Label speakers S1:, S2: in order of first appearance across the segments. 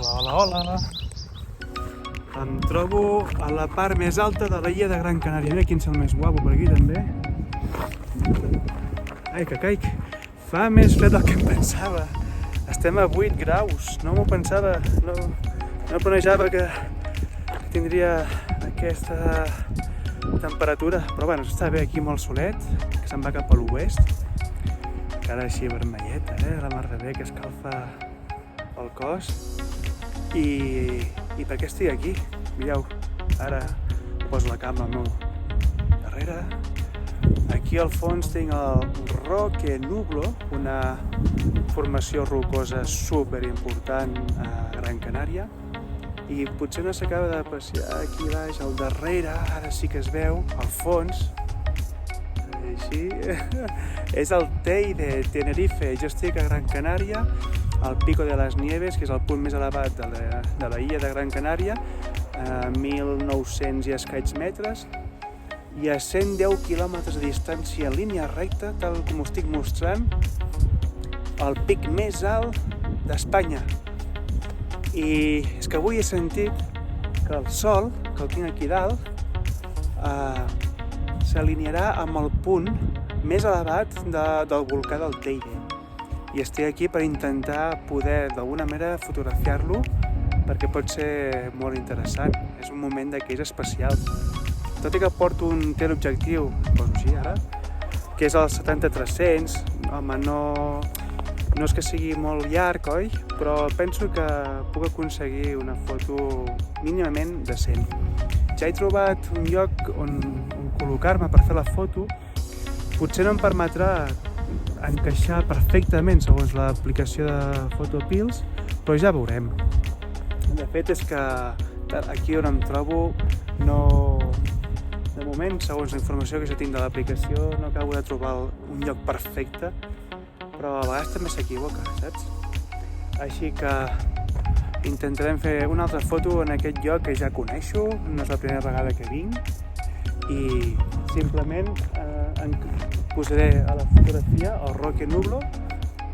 S1: Hola. Em trobo a la part més alta de l'illa de Gran Canària. Mira quin cel més guapo per aquí també. Ai, que caic. Fa més fred del que em pensava. Estem a 8 graus. No m'ho pensava. No planejava que tindria aquesta temperatura. Però bueno, està bé aquí molt solet, que se'n va cap a l'oest. Encara així vermelleta, la mar de bé que escalfa el cos. I per què estic aquí? Mireu, ara poso la cama al meu darrere. Aquí al fons tinc el Roque Nublo, una formació rocosa superimportant a Gran Canària. I potser no s'acaba d'apreciar aquí baix, al darrere, ara sí que es veu, al fons. Així, és el Teide, Tenerife. Jo estic a Gran Canària, al Pico de las Nieves, que és el punt més elevat de la illa de Gran Canària, a 1.900 i escaig metres, i a 110 quilòmetres de distància en línia recta, tal com us estic mostrant, el pic més alt d'Espanya. I és que avui he sentit que el sol, que el tinc aquí dalt, s'alinearà amb el punt més elevat del volcà del Teide. I estic aquí per intentar poder d'alguna manera fotografiar-lo, perquè pot ser molt interessant. És un moment d'aquells especial. Tot i que porto un teleobjectiu, poso així ara, que és el 70-300, home, no és que sigui molt llarg, oi? Però penso que puc aconseguir una foto mínimament decent. Ja he trobat un lloc on col·locar-me per fer la foto. Potser no em permetrà encaixar perfectament segons l'aplicació de Photopills, però ja veurem. De fet és que aquí on em trobo de moment, segons la informació que jo tinc de l'aplicació, no acabo de trobar un lloc perfecte, però a vegades també s'equivoca, saps? Així que intentarem fer una altra foto en aquest lloc que ja coneixo, no és la primera vegada que vinc, i simplement posaré a la fotografia el Roque Nublo,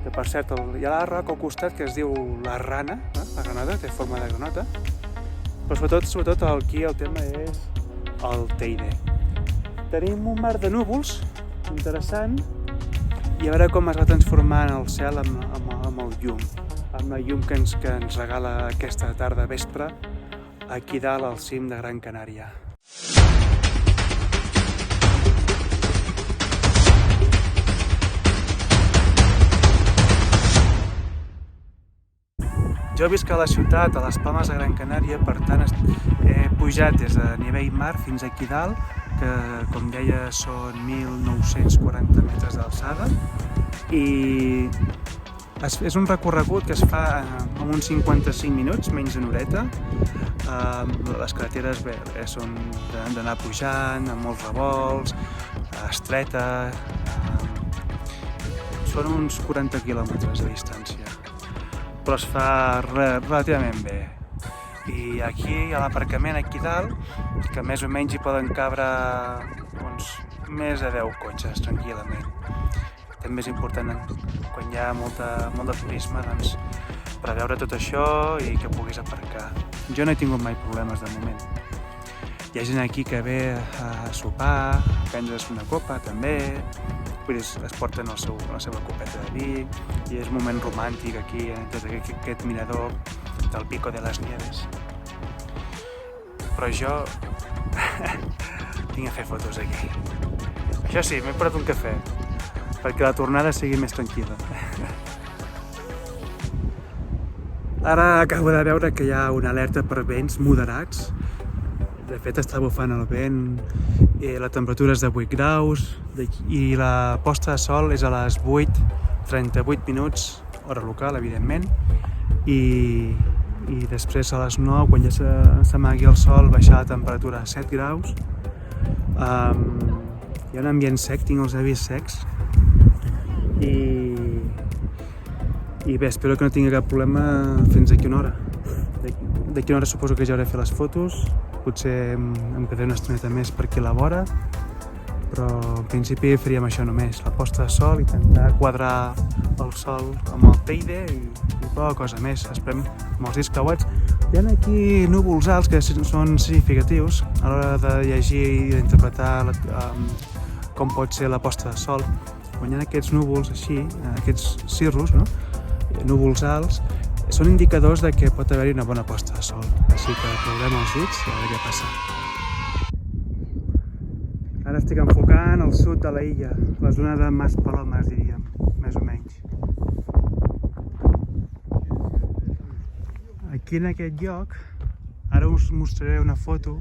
S1: que per cert hi ha la roca al costat que es diu la rana, la granota, té forma de granota, però sobretot aquí el tema és el Teide. Tenim un mar de núvols interessant i a veure com es va transformant el cel amb el llum, amb la llum que ens regala aquesta tarda vespre aquí dalt al cim de Gran Canària. Jo visc a la ciutat, a les Palmes de Gran Canària, per tant he pujat des de nivell mar fins aquí dalt, que com deia són 1.940 metres d'alçada, i és un recorregut que es fa en uns 55 minuts, menys d'una horeta. Les carreteres són d'anar pujant, amb molts revolts, estreta, són uns 40 quilòmetres de distància, però es fa relativament bé. I aquí, a l'aparcament aquí dalt, que més o menys hi poden cabre més de 10 cotxes, tranquil·lament. També és important, quan hi ha molt de turisme, preveure tot això i que puguis aparcar. Jo no he tingut mai problemes de moment. Hi ha gent aquí que ve a sopar, a prendre's una copa també, vull dir, es porten la seva copeta de vi i és un moment romàntic aquí, des d'aquest mirador del Pico de las Nieves. Però jo tinc a fer fotos aquí. Això sí, m'he portat un cafè, perquè la tornada sigui més tranquil·la. Ara acabo de veure que hi ha una alerta per vents moderats. De fet, està bufant el vent, la temperatura és de 8 graus i la posta de sol és a les 8:38 minuts, hora local, evidentment, i després a les 9, quan ja s'amagui el sol, baixar la temperatura a 7 graus. Hi ha un ambient sec, tinc els llavis secs, i bé, espero que no tingui cap problema fins d'aquí una hora. D'aquí una hora suposo que ja hauré fet les fotos, potser em quedaré una estoneta més per aquí a la vora, però en principi faríem això només, la posta de sol, intentar quadrar el sol amb el Teide i poca cosa més. Esperem amb els dits creuats. Hi ha aquí núvols alts que són significatius a l'hora de llegir i d'interpretar com pot ser la posta de sol. Quan hi ha aquests núvols així, aquests cirrus, no? Núvols alts, són indicadors de que pot haver-hi una bona posta de sol. Així que creurem els dits i a veure què passa. Ara estic enfocant al sud de la illa, la zona de Maspalomas, diríem, més o menys. Aquí en aquest lloc, ara us mostraré una foto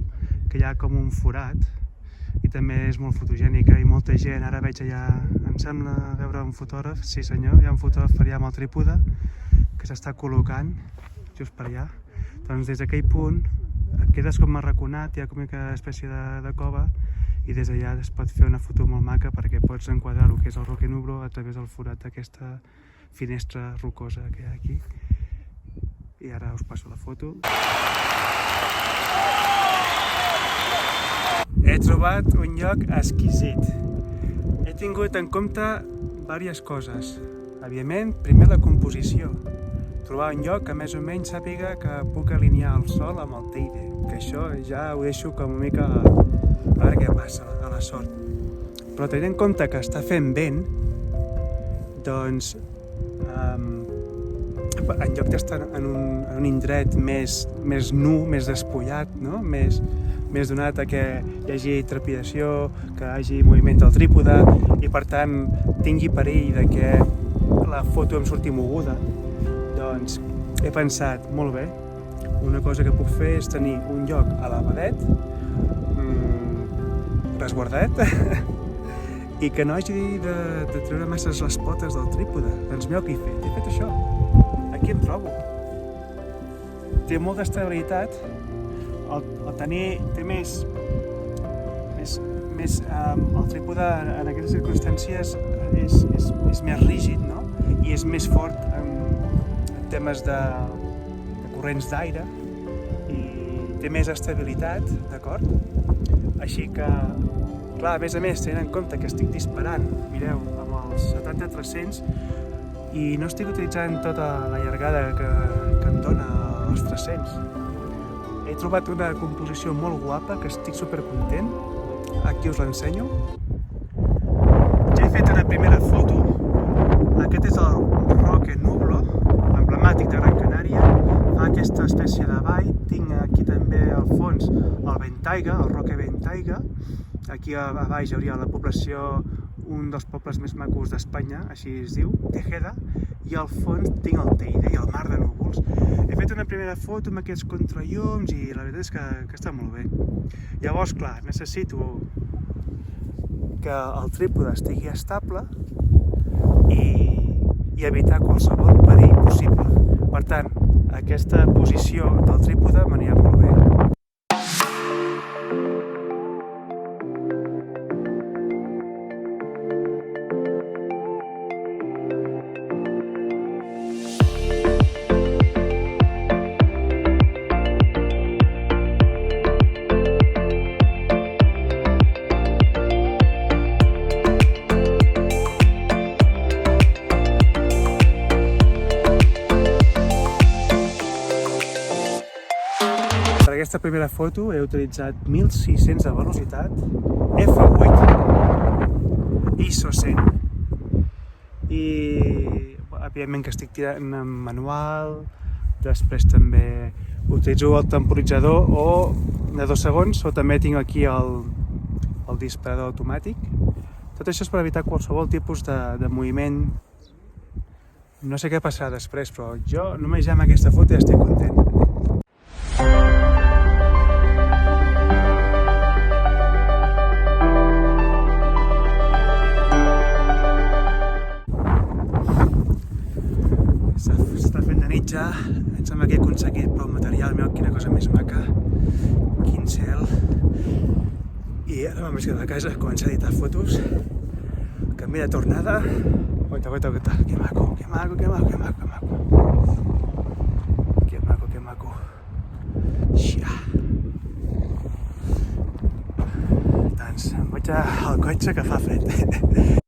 S1: que hi ha com un forat i també és molt fotogènica i molta gent. Ara veig allà, em sembla veure un fotògraf, sí senyor, hi ha un fotògraf allà amb el trípode que s'està col·locant just per allà. Doncs des d'aquell punt quedes com arraconat, hi ha com una espècie de cova i des d'allà es pot fer una foto molt maca perquè pots enquadrar el que és el Roque Nublo a través del forat d'aquesta finestra rocosa que hi ha aquí. I ara us passo la foto. He trobat un lloc exquisit. He tingut en compte diverses coses. Evidentment, primer la composició. Trobar un lloc que més o menys sàpiga que puc alinear el sol amb el Teide, que això ja ho deixo com una mica a veure què passa, a la sort. Però tenint en compte que està fent vent, doncs en lloc d'estar en un indret més nu, més despullat, no? més donat a que hi hagi trepidació, que hi hagi moviment del trípode i per tant tingui perill de que la foto em surti moguda, doncs he pensat, molt bé, una cosa que puc fer és tenir un lloc elevadet, resguardat, i que no hagi de treure masses les potes del trípode. Doncs mireu què he fet això. Aquí em trobo. Té molta estabilitat, té més el trípode en aquestes circumstàncies és més rígid, no? I és més fort en temes de corrents d'aire i té més estabilitat, d'acord? Així que, clar, a més, tenint en compte que estic disparant, mireu, amb els 70-300 i no estic utilitzant tota la llargada que em dona els 300. He trobat una composició molt guapa, que estic supercontent. Aquí us l'ensenyo. Ja he fet una primera foto. Aquest és el Roque Nublo, emblemàtic de Gran Canària. Fa aquesta espècie de vall. Tinc aquí també al fons el Ventaiga, el Roque Ventaiga. Aquí a baix hi hauria la població, un dels pobles més macos d'Espanya, així es diu, Tejeda, i al fons tinc el Teide i el mar de núvols. He fet una primera foto amb aquests contrallums i la veritat és que està molt bé. Llavors, clar, necessito que el trípode estigui estable i evitar qualsevol perill possible. Per tant, aquesta posició del trípode m'anirà molt bé. Per aquesta primera foto he utilitzat 1600 de velocitat, f8, ISO 100 i evidentment que estic tirant en manual, després també utilitzo el temporitzador de 2 segons o també tinc aquí el disparador automàtic. Tot això és per evitar qualsevol tipus de moviment. No sé què passarà després, però jo només ja amb aquesta foto ja estic content. S'està fent de nit ja, em sembla que he aconseguit prou material, mireu quina cosa més maca, quin cel. I ara m'he quedat a casa, començar a editar fotos, canvi de tornada, que maco, que maco, que maco, que maco, que maco. Que maco, que maco. Xia. Doncs em vaig al cotxe que fa fred.